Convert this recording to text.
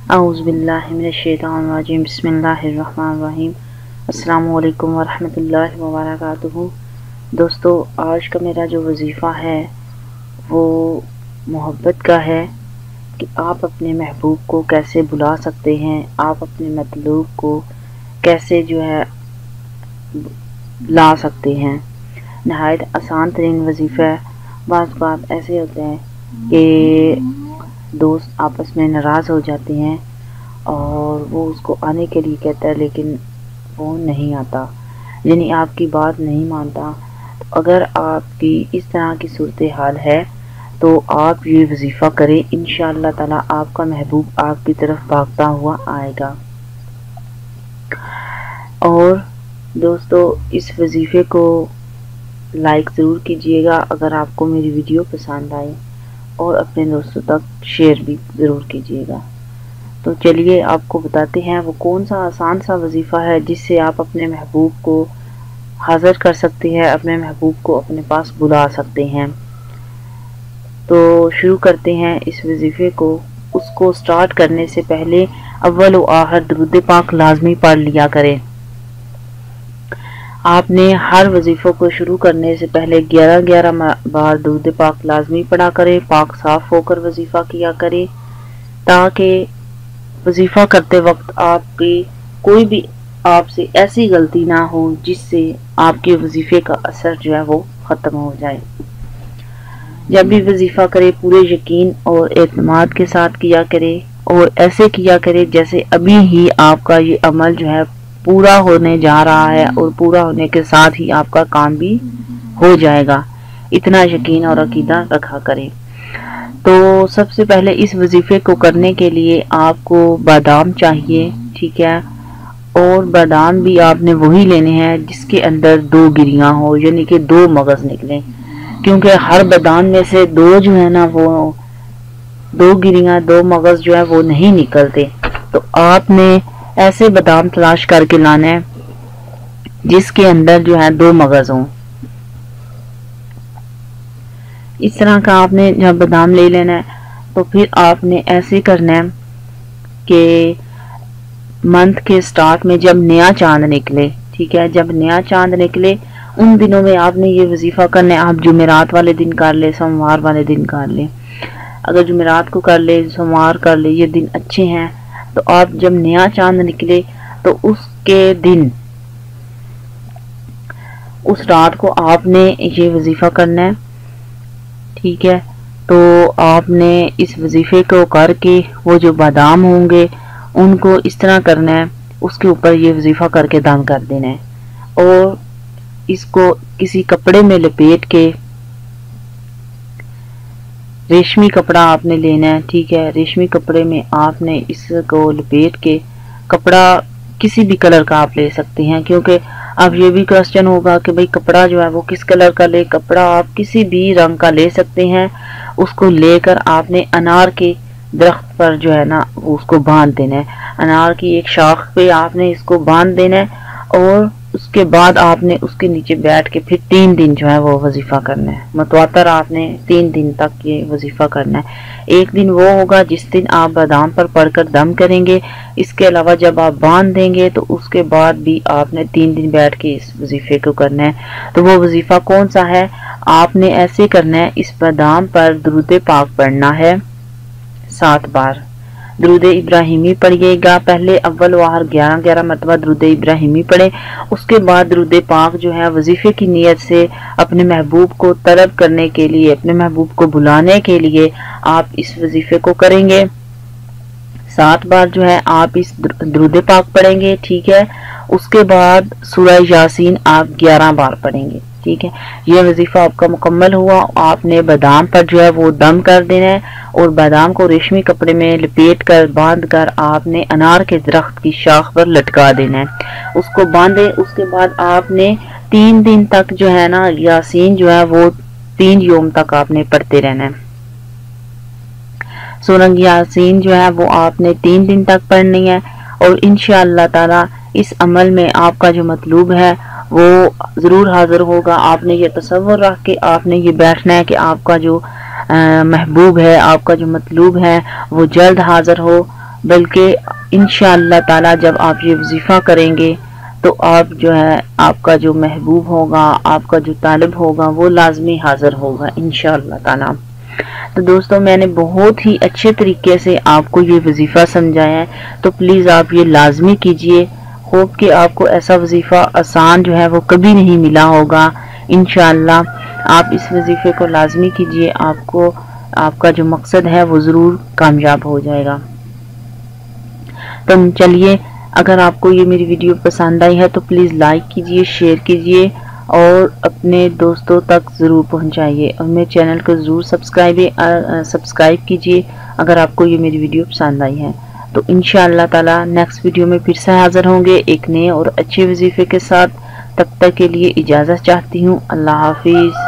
اعوذ باللہ من الشیطان الرجیم بسم اللہ الرحمن الرحیم السلام علیکم ورحمۃ اللہ وبرکاتہ۔ دوستو، آج کا میرا جو وظیفہ ہے وہ محبت کا ہے کہ آپ اپنے محبوب کو کیسے بلا سکتے ہیں، آپ اپنے مطلوب کو کیسے لا سکتے ہیں۔ نہایت آسان ترین وظیفہ ہے۔ بعض بات ایسے ہوتے ہیں کہ دوست آپس میں ناراض ہو جاتے ہیں اور وہ اس کو آنے کے لیے کہتا ہے لیکن وہ نہیں آتا، یعنی آپ کی بات نہیں مانتا۔ تو اگر آپ کی اس طرح کی صورتحال ہے تو آپ یہ وظیفہ کریں، انشاءاللہ تعالی آپ کا محبوب آپ کی طرف بھاگتا ہوا آئے گا۔ اور دوستو، اس وظیفے کو لائک ضرور کیجئے گا اگر آپ کو میری ویڈیو پسند آئے، اور اپنے دوستوں تک شیئر بھی ضرور کیجئے گا۔ تو چلیے آپ کو بتاتے ہیں وہ کون سا آسان سا وظیفہ ہے جس سے آپ اپنے محبوب کو حاضر کر سکتے ہیں، اپنے محبوب کو اپنے پاس بلا سکتے ہیں۔ تو شروع کرتے ہیں اس وظیفے کو۔ اس کو سٹارٹ کرنے سے پہلے اول و آخر درود پاک لازمی پڑھ لیا کریں۔ آپ نے ہر وظیفوں کو شروع کرنے سے پہلے 11 بار درود پاک لازمی پڑھا کریں، پاک صاف ہو کر وظیفہ کیا کریں، تاکہ وظیفہ کرتے وقت آپ کی کوئی بھی آپ سے ایسی غلطی نہ ہو جس سے آپ کے وظیفے کا اثر جو ہے وہ ختم ہو جائے۔ جب بھی وظیفہ کرے پورے یقین اور اعتماد کے ساتھ کیا کرے، اور ایسے کیا کرے جیسے ابھی ہی آپ کا یہ عمل جو ہے پورا ہونے جا رہا ہے، اور پورا ہونے کے ساتھ ہی آپ کا کام بھی ہو جائے گا، اتنا یقین اور عقیدہ رکھا کرے۔ تو سب سے پہلے اس وظیفے کو کرنے کے لیے آپ کو بادام چاہیے، ٹھیک ہے، اور بادام بھی آپ نے وہی لینے ہیں جس کے اندر 2 گریاں ہو، یعنی کہ 2 مغز نکلیں، کیونکہ ہر بادام میں سے 2 جو ہے نا وہ 2 گریاں 2 مغز جو ہے وہ نہیں نکلتے۔ تو آپ نے ایسے بادام تلاش کر کے لانا ہے جس کے اندر جو ہے 2 مغز ہوں۔ اس طرح کا آپ نے جب بادام لے لینا ہے تو پھر آپ نے ایسے کرنا ہے کہ منتھ کے سٹارٹ میں جب نیا چاند نکلے، ٹھیک ہے، جب نیا چاند نکلے ان دنوں میں آپ نے یہ وظیفہ کرنا ہے۔ آپ جمعرات والے دن کر لے، سوموار والے دن کر لے، اگر جمعرات کو کر لے، سوموار کر لے، یہ دن اچھے ہیں۔ تو آپ جب نیا چاند نکلے تو اس کے دن اس رات کو آپ نے یہ وظیفہ کرنا ہے، ٹھیک ہے۔ تو آپ نے اس وظیفے کو کر کے وہ جو بادام ہوں گے ان کو اس طرح کرنا ہے، اس کے اوپر یہ وظیفہ کر کے دم کر دینا ہے، اور اس کو کسی کپڑے میں لپیٹ کے، ریشمی کپڑا آپ نے لینا ہے، ٹھیک ہے، ریشمی کپڑے میں آپ نے اس کو لپیٹ کے، کپڑا کسی بھی کلر کا آپ لے سکتے ہیں، کیونکہ اب یہ بھی کوسچن ہوگا کہ بھئی کپڑا جو ہے وہ کس کلر کا لے۔ کپڑا آپ کسی بھی رنگ کا لے سکتے ہیں، اس کو لے کر آپ نے انار کے درخت پر جو ہے نا اس کو باندھ دینا ہے، انار کی ایک شاخ پہ آپ نے اس کو باندھ دینا ہے، اور اس کے بعد آپ نے اس کے نیچے بیٹھ کے پھر 3 دن جو ہے وہ وظیفہ کرنا ہے، متواتر آپ نے 3 دن تک یہ وظیفہ کرنا ہے۔ ایک دن وہ ہوگا جس دن آپ بادام پر پڑھ کر دم کریں گے، اس کے علاوہ جب آپ باندھ دیں گے تو اس کے بعد بھی آپ نے 3 دن بیٹھ کے اس وظیفے کو کرنا ہے۔ تو وہ وظیفہ کون سا ہے؟ آپ نے ایسے کرنا ہے، اس بادام پر درود پاک پڑھنا ہے 7 بار، درود ابراہیمی پڑھیے گا، پہلے اول و آخر 11 مرتبہ درود ابراہیمی پڑھیں، اس کے بعد درود پاک جو ہے وظیفے کی نیت سے اپنے محبوب کو طلب کرنے کے لیے، اپنے محبوب کو بلانے کے لیے آپ اس وظیفے کو کریں گے۔ 7 بار جو ہے آپ اس درود پاک پڑھیں گے، ٹھیک ہے، اس کے بعد سورہ یاسین آپ 11 بار پڑھیں گے، ٹھیک ہے۔ یہ وظیفہ آپ کا مکمل ہوا۔ آپ نے بادام پر جو ہے وہ دم کر دینا ہے، اور بادام کو ریشمی کپڑے میں لپیٹ کر باندھ کر آپ نے انار کے درخت کی شاخ پر لٹکا دینا ہے، اس کو باندھے۔ اس کے بعد آپ نے 3 دن تک جو ہے نا یاسین جو ہے وہ 3 یوم تک آپ نے پڑھتے رہنا ہے۔ سورہ یاسین جو ہے وہ آپ نے 3 دن تک پڑھنی ہے، اور انشاءاللہ تعالی اس عمل میں آپ کا جو مطلوب ہے وہ ضرور حاضر ہوگا۔ آپ نے یہ تصور رکھ کے آپ نے یہ بیٹھنا ہے کہ آپ کا جو محبوب ہے، آپ کا جو مطلوب ہے وہ جلد حاضر ہو، بلکہ انشاءاللہ تعالی جب آپ یہ وظیفہ کریں گے تو آپ جو ہے آپ کا جو محبوب ہوگا، آپ کا جو طالب ہوگا وہ لازمی حاضر ہوگا انشاءاللہ تعالی۔ تو دوستوں میں نے بہت ہی اچھے طریقے سے آپ کو یہ وظیفہ سمجھایا ہے، تو پلیز آپ یہ لازمی کیجئے۔ ہوپ کہ آپ کو ایسا وظیفہ آسان جو ہے وہ کبھی نہیں ملا ہوگا انشاءاللہ۔ آپ اس وظیفے کو لازمی کیجئے، آپ کو آپ کا جو مقصد ہے وہ ضرور کامیاب ہو جائے گا۔ تو چلیے، اگر آپ کو یہ میری ویڈیو پسند آئی ہے تو پلیز لائک کیجئے، شیئر کیجئے اور اپنے دوستوں تک ضرور پہنچائیے، اور میرے چینل کو ضرور سبسکرائب کیجئے اگر آپ کو یہ میری ویڈیو پسند آئی ہے۔ تو انشاءاللہ تعالی نیکسٹ ویڈیو میں پھر سے حاضر ہوں گے ایک نئے اور اچھے وظیفے کے ساتھ۔ تب تک کے لیے اجازت چاہتی ہوں۔ اللہ حافظ۔